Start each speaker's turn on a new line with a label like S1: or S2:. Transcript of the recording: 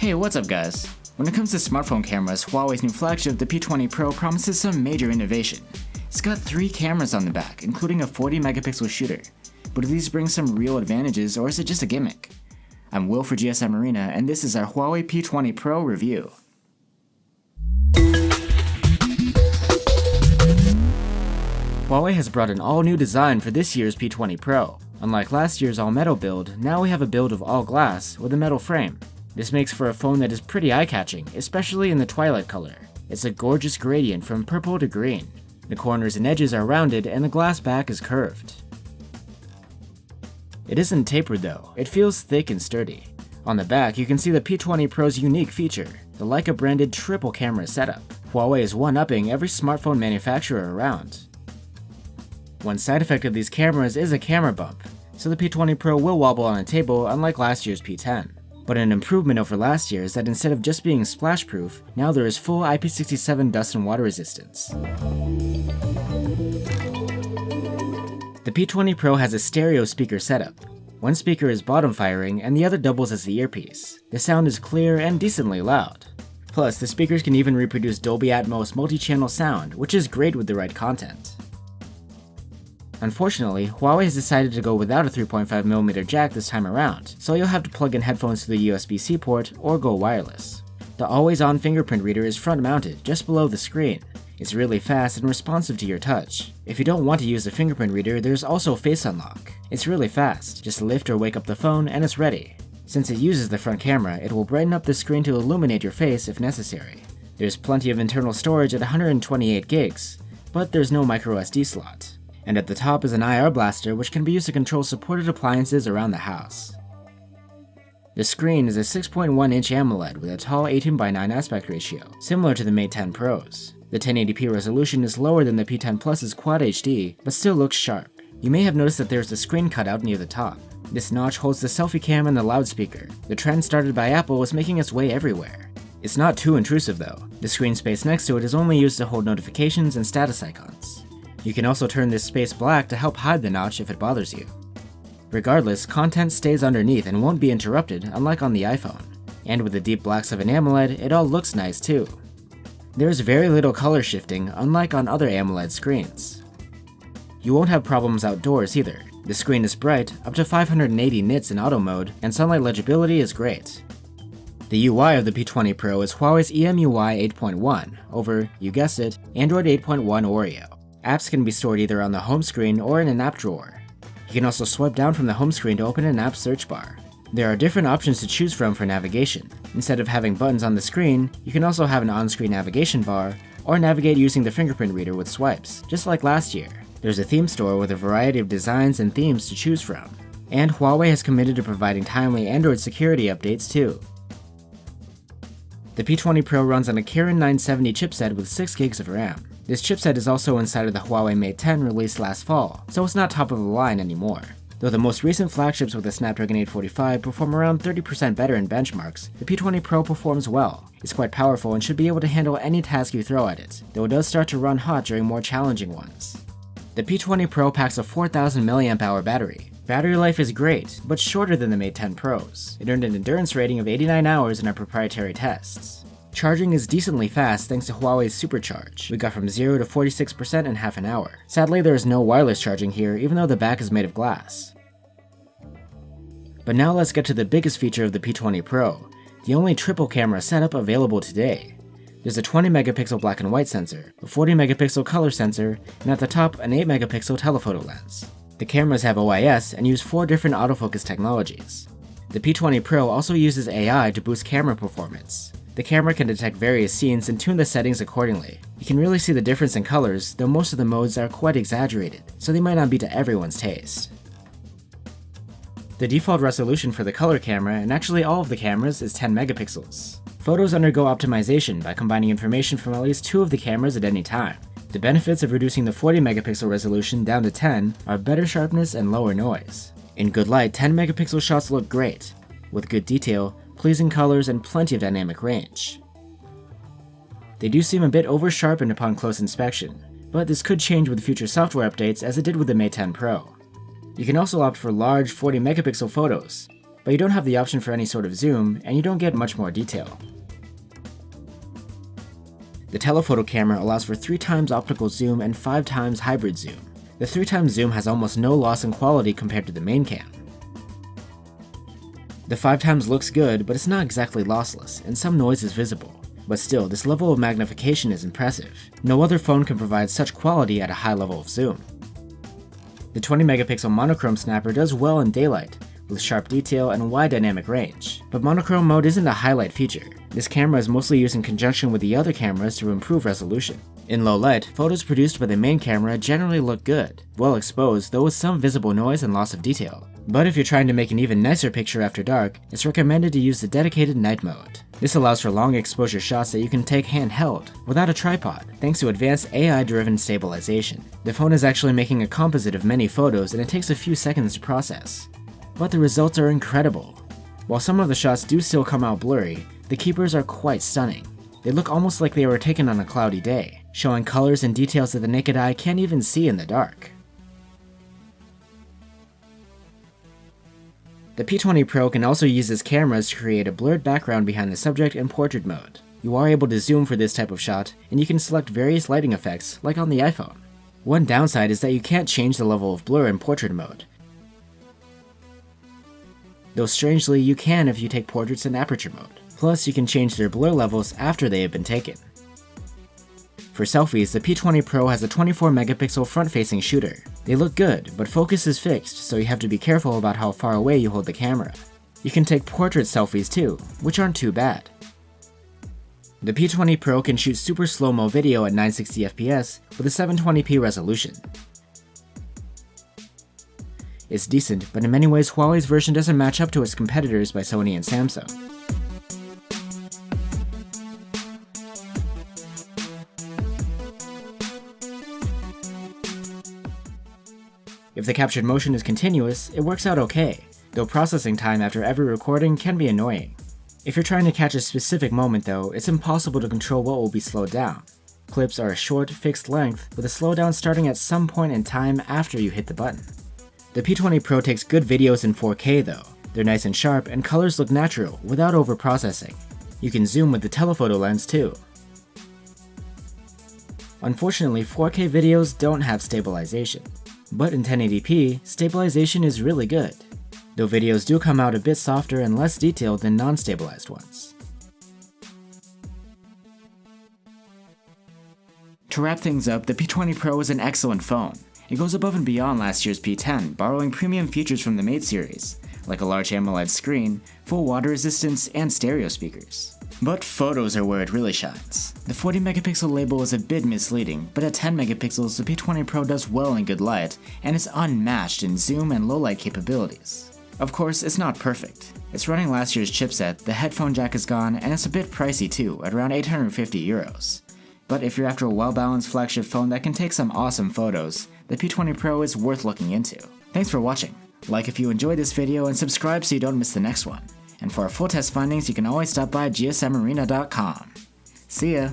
S1: Hey, what's up guys? When it comes to smartphone cameras, Huawei's new flagship, the P20 Pro, promises some major innovation. It's got 3 cameras on the back, including a 40 megapixel shooter. But do these bring some real advantages, or is it just a gimmick? I'm Will for GSM Arena, and this is our Huawei P20 Pro review. Huawei has brought an all-new design for this year's P20 Pro. Unlike last year's all-metal build, now we have a build of all-glass with a metal frame. This makes for a phone that is pretty eye-catching, especially in the twilight color. It's a gorgeous gradient from purple to green. The corners and edges are rounded and the glass back is curved. It isn't tapered though, it feels thick and sturdy. On the back, you can see the P20 Pro's unique feature, the Leica branded triple camera setup. Huawei is one-upping every smartphone manufacturer around. One side effect of these cameras is a camera bump, so the P20 Pro will wobble on a table unlike last year's P10. But an improvement over last year is that instead of just being splash-proof, now there is full IP67 dust and water resistance. The P20 Pro has a stereo speaker setup. One speaker is bottom firing and the other doubles as the earpiece. The sound is clear and decently loud. Plus, the speakers can even reproduce Dolby Atmos multi-channel sound, which is great with the right content. Unfortunately, Huawei has decided to go without a 3.5mm jack this time around, so you'll have to plug in headphones to the USB-C port or go wireless. The always-on fingerprint reader is front-mounted, just below the screen. It's really fast and responsive to your touch. If you don't want to use the fingerprint reader, there's also Face Unlock. It's really fast, just lift or wake up the phone and it's ready. Since it uses the front camera, it will brighten up the screen to illuminate your face if necessary. There's plenty of internal storage at 128 gigs, but there's no microSD slot. And at the top is an IR blaster which can be used to control supported appliances around the house. The screen is a 6.1-inch AMOLED with a tall 18:9 aspect ratio, similar to the Mate 10 Pros. The 1080p resolution is lower than the P10 Plus's Quad HD, but still looks sharp. You may have noticed that there's a screen cutout near the top. This notch holds the selfie cam and the loudspeaker. The trend started by Apple is making its way everywhere. It's not too intrusive though. The screen space next to it is only used to hold notifications and status icons. You can also turn this space black to help hide the notch if it bothers you. Regardless, content stays underneath and won't be interrupted, unlike on the iPhone. And with the deep blacks of an AMOLED, it all looks nice too. There's very little color shifting, unlike on other AMOLED screens. You won't have problems outdoors either. The screen is bright, up to 580 nits in auto mode, and sunlight legibility is great. The UI of the P20 Pro is Huawei's EMUI 8.1 over, you guessed it, Android 8.1 Oreo. Apps can be stored either on the home screen or in an app drawer. You can also swipe down from the home screen to open an app search bar. There are different options to choose from for navigation. Instead of having buttons on the screen, you can also have an on-screen navigation bar, or navigate using the fingerprint reader with swipes, just like last year. There's a theme store with a variety of designs and themes to choose from. And Huawei has committed to providing timely Android security updates too. The P20 Pro runs on a Kirin 970 chipset with 6 gigs of RAM. This chipset is also inside of the Huawei Mate 10 released last fall, so it's not top of the line anymore. Though the most recent flagships with the Snapdragon 845 perform around 30% better in benchmarks, the P20 Pro performs well. It's quite powerful and should be able to handle any task you throw at it, though it does start to run hot during more challenging ones. The P20 Pro packs a 4000 mAh battery. Battery life is great, but shorter than the Mate 10 Pros. It earned an endurance rating of 89 hours in our proprietary tests. Charging is decently fast thanks to Huawei's Supercharge. We got from 0 to 46% in half an hour. Sadly, there is no wireless charging here, even though the back is made of glass. But now let's get to the biggest feature of the P20 Pro, the only triple camera setup available today. There's a 20 megapixel black and white sensor, a 40 megapixel color sensor, and at the top an 8 megapixel telephoto lens. The cameras have OIS and use 4 different autofocus technologies. The P20 Pro also uses AI to boost camera performance. The camera can detect various scenes and tune the settings accordingly. You can really see the difference in colors, though most of the modes are quite exaggerated, so they might not be to everyone's taste. The default resolution for the color camera, and actually all of the cameras, is 10 megapixels. Photos undergo optimization by combining information from at least 2 of the cameras at any time. The benefits of reducing the 40 megapixel resolution down to 10 are better sharpness and lower noise. In good light, 10 megapixel shots look great. With good detail, pleasing colors, and plenty of dynamic range. They do seem a bit over-sharpened upon close inspection, but this could change with future software updates as it did with the Mate 10 Pro. You can also opt for large 40 megapixel photos. but you don't have the option for any sort of zoom, and you don't get much more detail. The telephoto camera allows for 3 times optical zoom and 5 times hybrid zoom. The 3 times zoom has almost no loss in quality compared to the main cam. The 5 times looks good, but it's not exactly lossless, and some noise is visible. But still, this level of magnification is impressive. No other phone can provide such quality at a high level of zoom. The 20 megapixel monochrome snapper does well in daylight, with sharp detail and wide dynamic range. But monochrome mode isn't a highlight feature. This camera is mostly used in conjunction with the other cameras to improve resolution. In low light, photos produced by the main camera generally look good, well exposed though with some visible noise and loss of detail. But if you're trying to make an even nicer picture after dark, it's recommended to use the dedicated night mode. This allows for long exposure shots that you can take handheld, without a tripod, thanks to advanced AI-driven stabilization. The phone is actually making a composite of many photos and it takes a few seconds to process. But the results are incredible. While some of the shots do still come out blurry, the keepers are quite stunning. They look almost like they were taken on a cloudy day, showing colors and details that the naked eye can't even see in the dark. The P20 Pro can also use its cameras to create a blurred background behind the subject in portrait mode. You are able to zoom for this type of shot, and you can select various lighting effects, like on the iPhone. One downside is that you can't change the level of blur in portrait mode, though strangely you can if you take portraits in aperture mode. Plus, you can change their blur levels after they have been taken. For selfies, the P20 Pro has a 24 megapixel front-facing shooter. They look good, but focus is fixed, so you have to be careful about how far away you hold the camera. You can take portrait selfies too, which aren't too bad. The P20 Pro can shoot super slow-mo video at 960 fps with a 720p resolution. It's decent, but in many ways Huawei's version doesn't match up to its competitors by Sony and Samsung. If the captured motion is continuous, it works out okay, though processing time after every recording can be annoying. If you're trying to catch a specific moment though, it's impossible to control what will be slowed down. Clips are a short, fixed length, with a slowdown starting at some point in time after you hit the button. The P20 Pro takes good videos in 4K though. They're nice and sharp and colors look natural without over-processing. You can zoom with the telephoto lens too. Unfortunately, 4K videos don't have stabilization. But in 1080p, stabilization is really good, though videos do come out a bit softer and less detailed than non-stabilized ones. To wrap things up, the P20 Pro is an excellent phone. It goes above and beyond last year's P10, borrowing premium features from the Mate series, like a large AMOLED screen, full water resistance, and stereo speakers. But photos are where it really shines. The 40 megapixel label is a bit misleading, but at 10 megapixels the P20 Pro does well in good light, and is unmatched in zoom and low light capabilities. Of course, it's not perfect. It's running last year's chipset, the headphone jack is gone, and it's a bit pricey too, at around 850 euros. But if you're after a well-balanced flagship phone that can take some awesome photos, the P20 Pro is worth looking into. Thanks for watching. Like if you enjoyed this video and subscribe so you don't miss the next one. And for our full test findings, you can always stop by gsmarena.com. See ya!